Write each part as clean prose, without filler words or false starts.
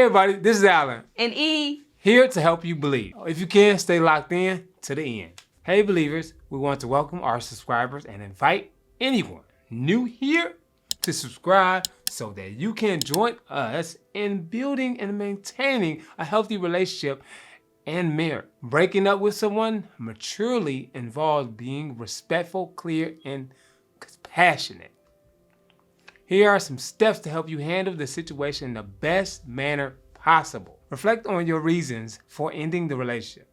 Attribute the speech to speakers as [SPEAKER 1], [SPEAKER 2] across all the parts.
[SPEAKER 1] everybody, this is Allen
[SPEAKER 2] and Eve,
[SPEAKER 1] here to help you believe. If you can, stay locked in to the end. Hey believers, we want to welcome our subscribers and invite anyone new here to subscribe so that you can join us in building and maintaining a healthy relationship and marriage. Breaking up with someone maturely involves being respectful, clear, and compassionate. Here are some steps to help you handle the situation in the best manner possible. Reflect on your reasons for ending the relationship.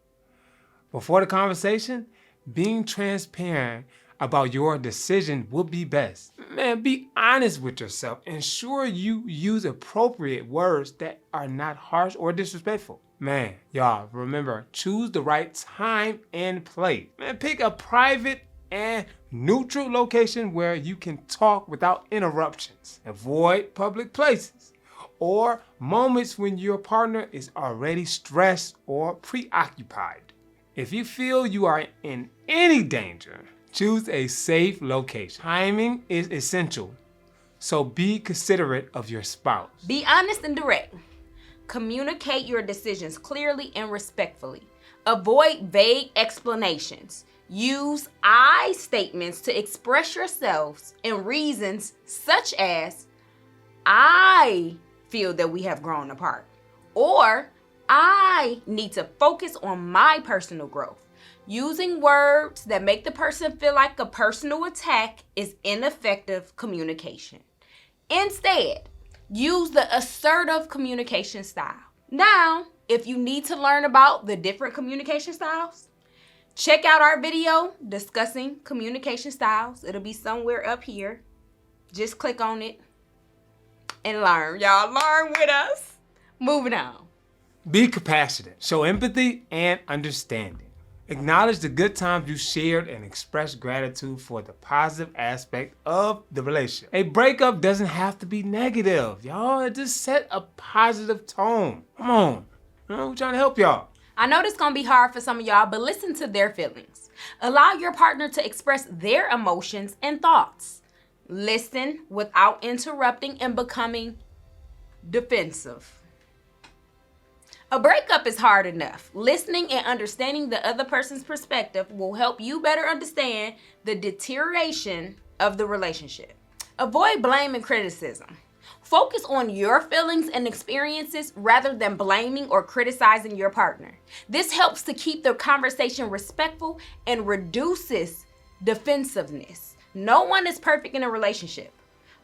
[SPEAKER 1] Before the conversation, being transparent about your decision would be best. Man, be honest with yourself. Ensure you use appropriate words that are not harsh or disrespectful. Man, y'all, remember, choose the right time and place. Man, pick a private and neutral location where you can talk without interruptions. Avoid public places or moments when your partner is already stressed or preoccupied. If you feel you are in any danger, choose a safe location. Timing is essential, so be considerate of your spouse.
[SPEAKER 2] Be honest and direct. Communicate your decisions clearly and respectfully. Avoid vague explanations. Use I statements to express yourselves and reasons such as, I feel that we have grown apart, or I need to focus on my personal growth. Using words that make the person feel like a personal attack is ineffective communication. Instead, use the assertive communication style. Now, if you need to learn about the different communication styles, check out our video discussing communication styles. It'll be somewhere up here. Just click on it and learn. Y'all learn with us. Moving on.
[SPEAKER 1] Be compassionate. Show empathy and understanding. Acknowledge the good times you shared and express gratitude for the positive aspect of the relationship. A breakup doesn't have to be negative, y'all. Just set a positive tone. Come on. We're trying to help y'all.
[SPEAKER 2] I know this is gonna be hard for some of y'all, but listen to their feelings. Allow your partner to express their emotions and thoughts. Listen without interrupting and becoming defensive. A breakup is hard enough. Listening and understanding the other person's perspective will help you better understand the deterioration of the relationship. Avoid blame and criticism. Focus on your feelings and experiences rather than blaming or criticizing your partner. This helps to keep the conversation respectful and reduces defensiveness. No one is perfect in a relationship,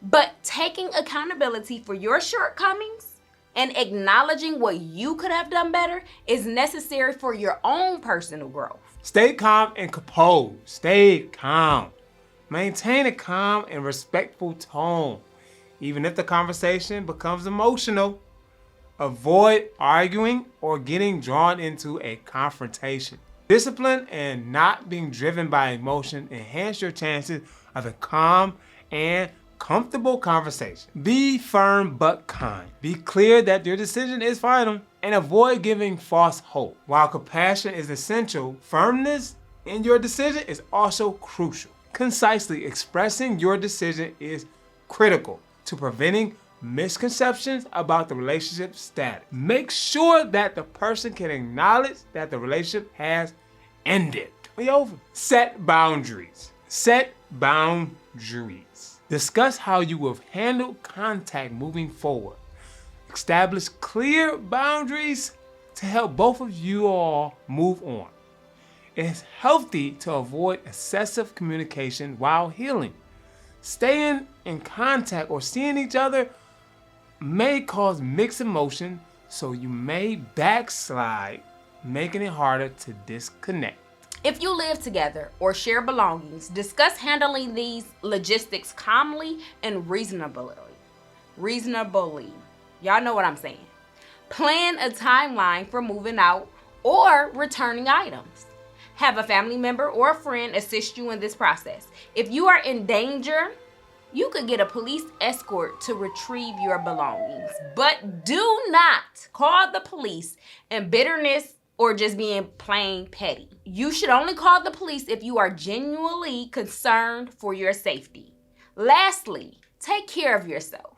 [SPEAKER 2] but taking accountability for your shortcomings and acknowledging what you could have done better is necessary for your own personal growth.
[SPEAKER 1] Stay calm and composed. Stay calm. Maintain a calm and respectful tone. Even if the conversation becomes emotional, avoid arguing or getting drawn into a confrontation. Discipline and not being driven by emotion enhance your chances of a calm and comfortable conversation. Be firm but kind. Be clear that your decision is final and avoid giving false hope. While compassion is essential, firmness in your decision is also crucial. Concisely expressing your decision is critical to preventing misconceptions about the relationship status. Make sure that the person can acknowledge that the relationship has ended. We over. Set boundaries. Set boundaries. Discuss how you will handle contact moving forward. Establish clear boundaries to help both of you all move on. It's healthy to avoid excessive communication while healing. Staying in contact or seeing each other may cause mixed emotion, so you may backslide, making it harder to disconnect.
[SPEAKER 2] If you live together or share belongings, discuss handling these logistics calmly and reasonably. Y'all know what I'm saying. Plan a timeline for moving out or returning items. Have a family member or a friend assist you in this process. If you are in danger, you could get a police escort to retrieve your belongings. But do not call the police in bitterness or just being plain petty. You should only call the police if you are genuinely concerned for your safety. Lastly, take care of yourself.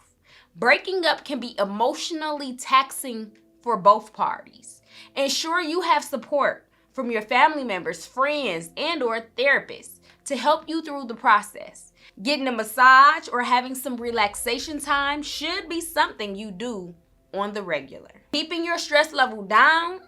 [SPEAKER 2] Breaking up can be emotionally taxing for both parties. Ensure you have support from your family members, friends, and/or therapists to help you through the process. Getting a massage or having some relaxation time should be something you do on the regular. Keeping your stress level down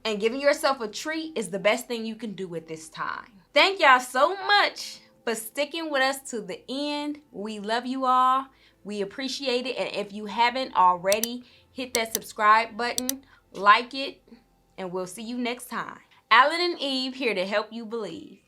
[SPEAKER 2] and giving yourself a treat is the best thing you can do at this time. Thank y'all so much for sticking with us to the end. We love you all. We appreciate it. And if you haven't already, hit that subscribe button, like it, and we'll see you next time. Allen and Eve here to help you believe.